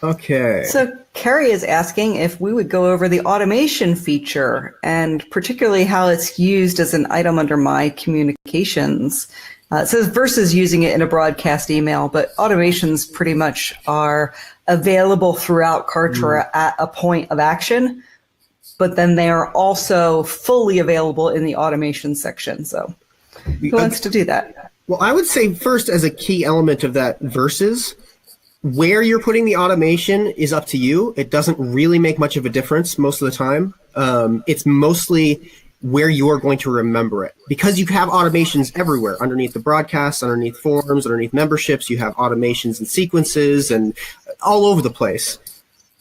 Okay. So Carrie is asking if we would go over the automation feature and particularly how it's used as an item under My Communications. It says versus using it in a broadcast email, but automations pretty much are available throughout Kartra at a point of action, but then they are also fully available in the automation section. So who wants to do that? Well, I would say first, as a key element of that versus, where you're putting the automation is up to you. It doesn't really make much of a difference most of the time. It's mostly where you're going to remember it. Because you have automations everywhere, underneath the broadcasts, underneath forums, underneath memberships, you have automations and sequences and all over the place.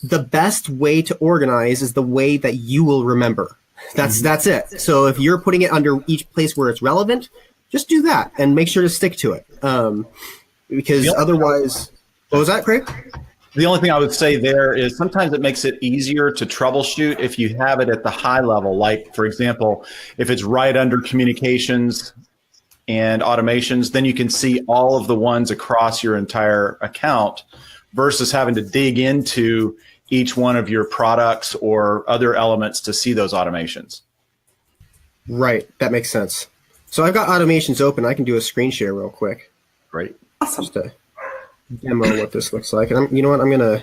The best way to organize is the way that you will remember. That's it. So if you're putting it under each place where it's relevant, just do that and make sure to stick to it. Because otherwise... What was that, Craig? The only thing I would say there is sometimes it makes it easier to troubleshoot if you have it at the high level. Like, for example, if it's right under communications and automations, then you can see all of the ones across your entire account versus having to dig into each one of your products or other elements to see those automations. Right. That makes sense. So I've got automations open. I can do a screen share real quick. Great. Awesome. Just to demo what this looks like. And you know what? I'm going to,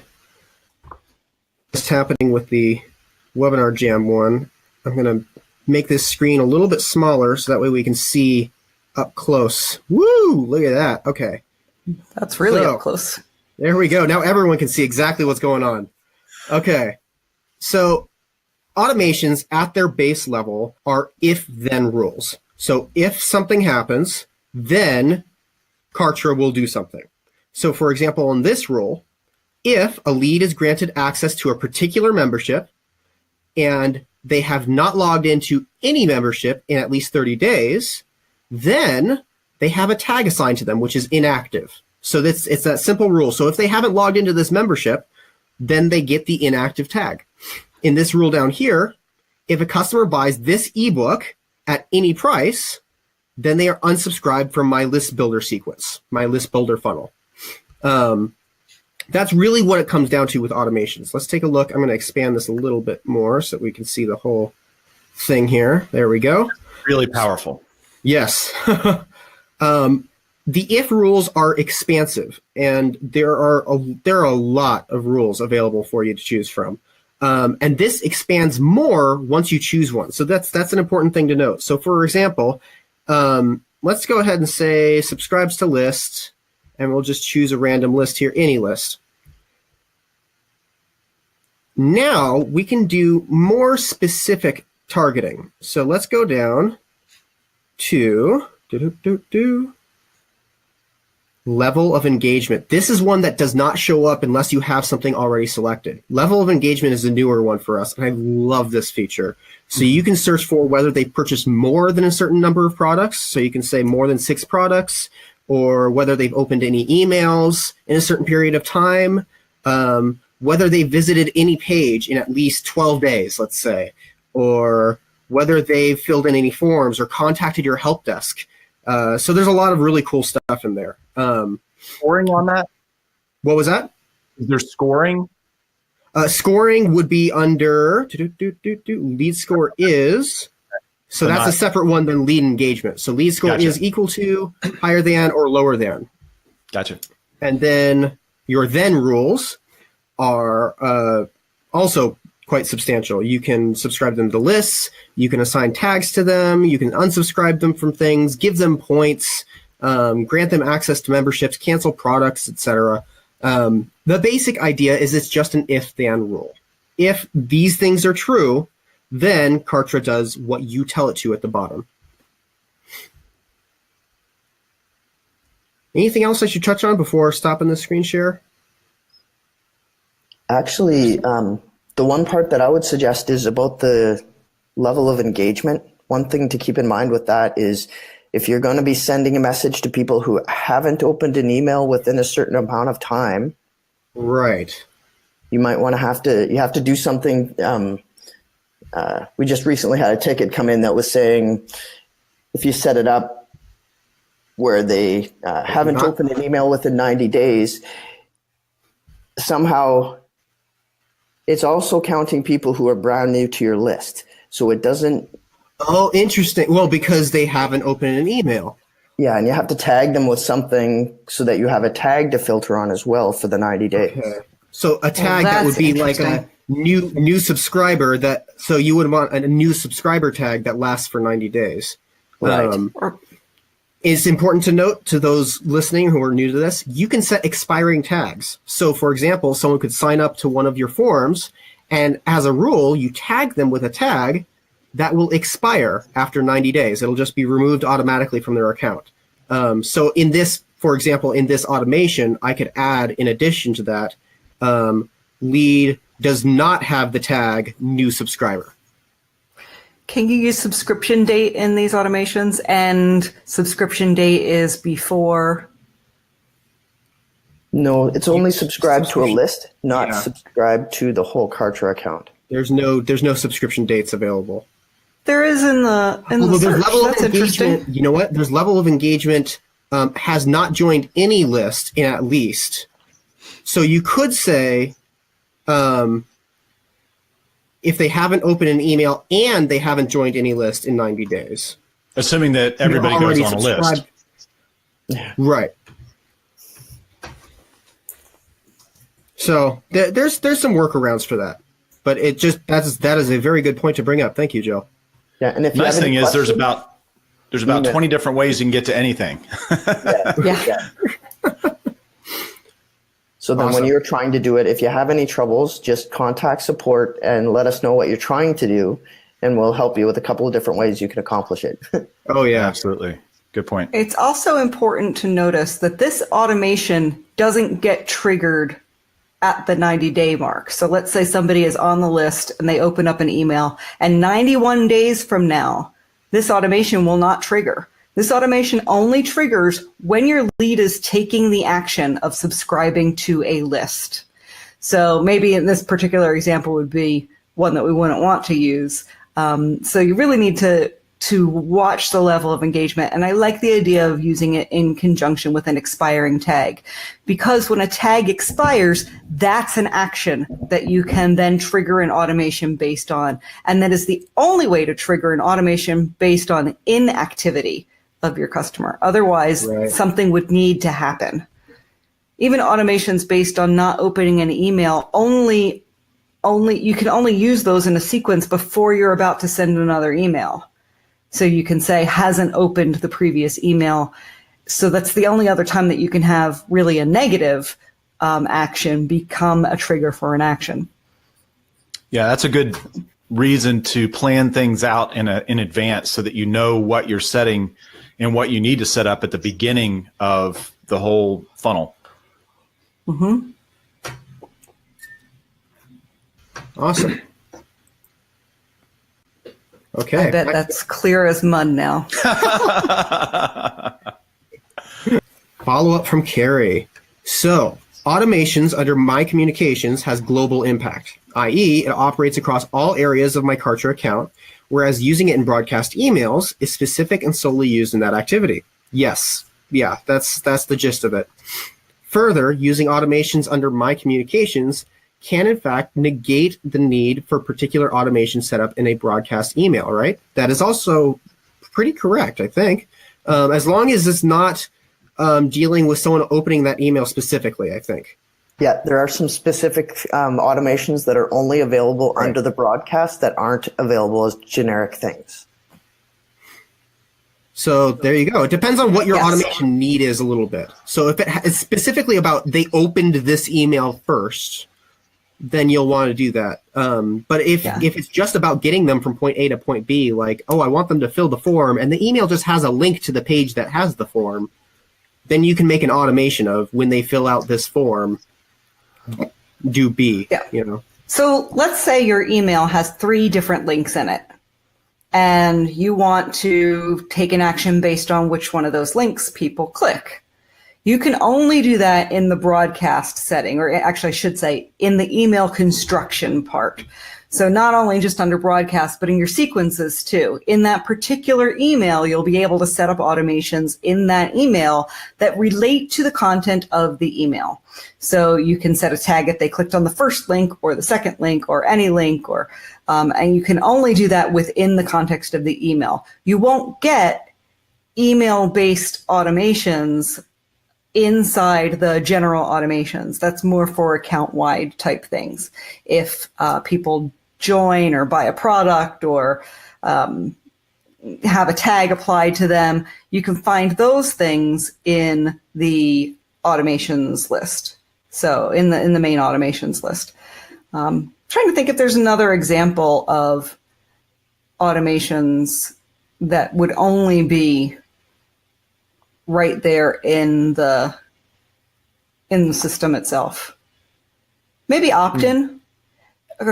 what's happening with the Webinar Jam one, I'm going to make this screen a little bit smaller so that way we can see up close. Woo! Look at that. Okay. That's really up close. There we go. Now everyone can see exactly what's going on. Okay. So automations at their base level are if-then rules. So if something happens, then Kartra will do something. So for example, in this rule, if a lead is granted access to a particular membership and they have not logged into any membership in at least 30 days, then they have a tag assigned to them, which is inactive. So it's that simple rule. So if they haven't logged into this membership, then they get the inactive tag. In this rule down here, if a customer buys this ebook at any price, then they are unsubscribed from my list builder sequence, my list builder funnel. That's really what it comes down to with automations. Let's take a look. I'm going to expand this a little bit more so that we can see the whole thing here. There we go. Really powerful. Yes. The if rules are expansive, and there are a lot of rules available for you to choose from. And this expands more once you choose one. So that's an important thing to note. So for example, let's go ahead and say subscribes to list, and we'll just choose a random list here, any list. Now we can do more specific targeting. So let's go down to level of engagement. This is one that does not show up unless you have something already selected. Level of engagement is a newer one for us, and I love this feature. So you can search for whether they purchased more than a certain number of products. So you can say more than 6 products, or whether they've opened any emails in a certain period of time, whether they visited any page in at least 12 days, let's say, or whether they've filled in any forms or contacted your help desk. So there's a lot of really cool stuff in there. Scoring on that? What was that? Is there scoring? Scoring would be under lead score is. So that's a separate one than lead engagement. So lead score is equal to, higher than, or lower than. Gotcha. And then your then rules are also quite substantial. You can subscribe them to lists, you can assign tags to them, you can unsubscribe them from things, give them points, grant them access to memberships, cancel products, etc. The basic idea is it's just an if-then rule. If these things are true, then Kartra does what you tell it to at the bottom. Anything else I should touch on before stopping the screen share? Actually, the one part that I would suggest is about the level of engagement. One thing to keep in mind with that is if you're going to be sending a message to people who haven't opened an email within a certain amount of time, right, you might want to have to do something. We just recently had a ticket come in that was saying if you set it up where they haven't opened an email within 90 days, somehow it's also counting people who are brand new to your list. So it doesn't. Oh, interesting. Well, because they haven't opened an email. Yeah, and you have to tag them with something so that you have a tag to filter on as well for the 90 days. Okay. So a tag that would that's be like a interesting. new subscriber so you would want a new subscriber tag that lasts for 90 days. Right. It's important to note to those listening who are new to this, you can set expiring tags. So for example, someone could sign up to one of your forums, and as a rule, you tag them with a tag that will expire after 90 days. It'll just be removed automatically from their account. So in this, for example, in this automation, I could add, in addition to that, lead does not have the tag new subscriber. Can you use subscription date in these automations? And subscription date is before? No, it's only subscribed to a list, not subscribed to the whole Kartra account. There's no subscription dates available. There is in the Although there's search. level That's of interesting. engagement. You know what? There's level of engagement has not joined any list in at least. So you could say, if they haven't opened an email and they haven't joined any list in 90 days. Assuming that everybody You're goes already on a list. subscribed. Right. So there's some workarounds for that, but that is a very good point to bring up. Thank you, Joe. Yeah, and if you Nice have any thing is there's questions- about 20 different ways you can get to anything. Yeah. So then when you're trying to do it, if you have any troubles, just contact support and let us know what you're trying to do, and we'll help you with a couple of different ways you can accomplish it. Oh yeah, Absolutely. Good point. It's also important to notice that this automation doesn't get triggered at the 90-day mark. So let's say somebody is on the list and they open up an email, and 91 days from now, this automation will not trigger. This automation only triggers when your lead is taking the action of subscribing to a list. So maybe in this particular example would be one that we wouldn't want to use. So you really need to watch the level of engagement. And I like the idea of using it in conjunction with an expiring tag, because when a tag expires, that's an action that you can then trigger an automation based on. And that is the only way to trigger an automation based on inactivity of your customer. Otherwise, something would need to happen. Even automations based on not opening an email, you can only use those in a sequence before you're about to send another email. So you can say hasn't opened the previous email. So that's the only other time that you can have really a negative action become a trigger for an action. Yeah, that's a good reason to plan things out in advance so that you know what you're setting and what you need to set up at the beginning of the whole funnel. Mm-hmm. Awesome. Okay. I bet that's clear as mud now. Follow up from Carrie. So, automations under My Communications has global impact, i.e., it operates across all areas of my Kartra account, whereas using it in broadcast emails is specific and solely used in that activity. Yes. Yeah, that's the gist of it. Further, using automations under My Communications can in fact negate the need for particular automation setup in a broadcast email, right? That is also pretty correct, I think. As long as it's not dealing with someone opening that email specifically, I think. Yeah, there are some specific automations that are only available under the broadcast that aren't available as generic things. So there you go. It depends on what your automation need is a little bit. So if it is specifically about they opened this email first, then you'll want to do that. But if it's just about getting them from point A to point B, like, oh, I want them to fill the form, and the email just has a link to the page that has the form, then you can make an automation of when they fill out this form, do B. Yeah. You know. So let's say your email has 3 different links in it, and you want to take an action based on which one of those links people click. You can only do that in the broadcast setting, or actually I should say in the email construction part. So not only just under broadcast, but in your sequences too. In that particular email, you'll be able to set up automations in that email that relate to the content of the email. So you can set a tag if they clicked on the first link or the second link or any link, or and you can only do that within the context of the email. You won't get email-based automations inside the general automations. That's more for account-wide type things. If people join or buy a product or have a tag applied to them, you can find those things in the automations list. So in the main automations list. Trying to think if there's another example of automations that would only be right there in the system itself. Maybe opt-in.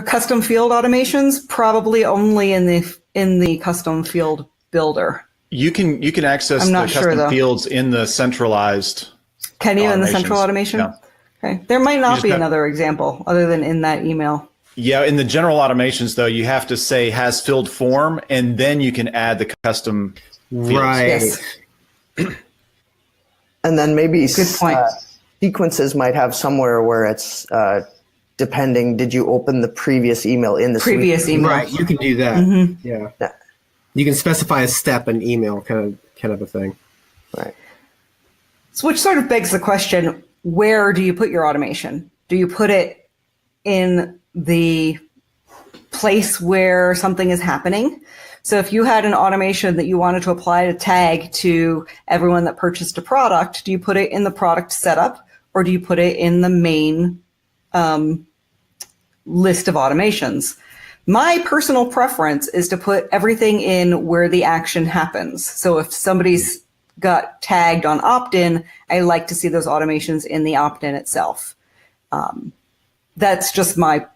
Custom field automations, probably only in the custom field builder. You can access the custom fields in the centralized. Can you in the central automation? Yeah. Okay. There might not be another example other than in that email. Yeah, in the general automations though, you have to say has filled form, and then you can add the custom fields. Right. Yes. And then maybe Good point. Sequences might have somewhere where it's depending, did you open the previous email in the previous email? Right, you can do that. Mm-hmm. Yeah. You can specify a step in email, kind of a thing. Right. So which sort of begs the question, where do you put your automation? Do you put it in the place where something is happening? So if you had an automation that you wanted to apply a tag to everyone that purchased a product, do you put it in the product setup, or do you put it in the main list of automations? My personal preference is to put everything in where the action happens. So if somebody's got tagged on opt-in, I like to see those automations in the opt-in itself. That's just my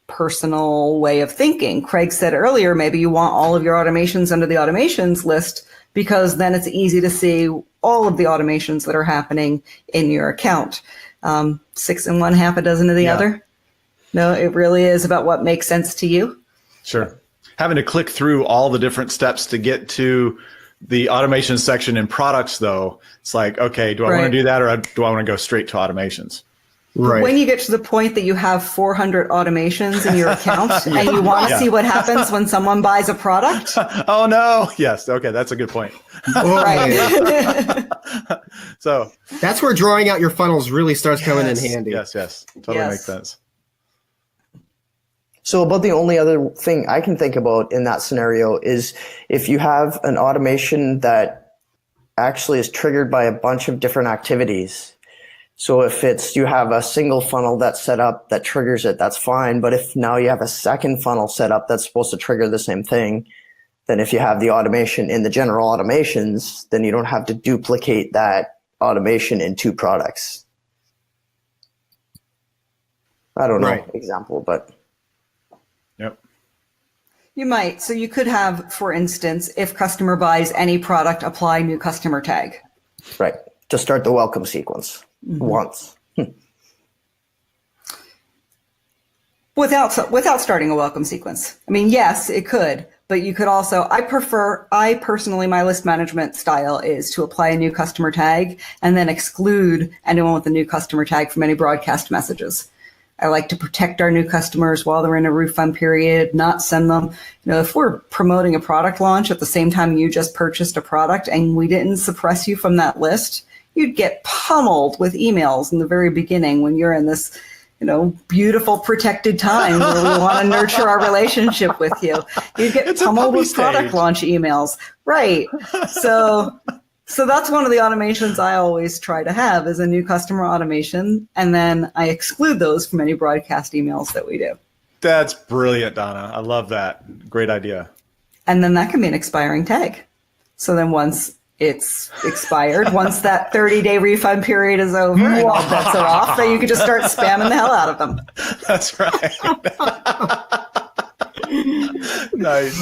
personal way of thinking. Craig said earlier, maybe you want all of your automations under the automations list, because then it's easy to see all of the automations that are happening in your account. 6 in one, half a dozen of the other. No, it really is about what makes sense to you. Sure. Having to click through all the different steps to get to the automation section in products, though, it's like, okay, do I want to do that, or do I want to go straight to automations? Right. When you get to the point that you have 400 automations in your account and you want to see what happens when someone buys a product. Oh, no. Yes. Okay. That's a good point. Right. So that's where drawing out your funnels really starts coming in handy. Yes. Totally makes sense. So about the only other thing I can think about in that scenario is if you have an automation that actually is triggered by a bunch of different activities. So if you have a single funnel that's set up that triggers it, that's fine. But if now you have a second funnel set up that's supposed to trigger the same thing, then if you have the automation in the general automations, then you don't have to duplicate that automation in two products. I don't know example, but. Yep. You might. So you could have, for instance, if customer buys any product, apply new customer tag. Right. To start the welcome sequence once. Without starting a welcome sequence. I mean, yes, it could, but you could also, I personally, my list management style is to apply a new customer tag and then exclude anyone with a new customer tag from any broadcast messages. I like to protect our new customers while they're in a refund period, not send them. If we're promoting a product launch at the same time you just purchased a product and we didn't suppress you from that list, you'd get pummeled with emails in the very beginning when you're in this, beautiful protected time where we want to nurture our relationship with you. You'd get pummeled with product launch emails. Right. So that's one of the automations I always try to have is a new customer automation. And then I exclude those from any broadcast emails that we do. That's brilliant, Donna. I love that. Great idea. And then that can be an expiring tag. So then once it's expired, once that 30-day refund period is over and all bets are off, then you can just start spamming the hell out of them. That's right. Nice.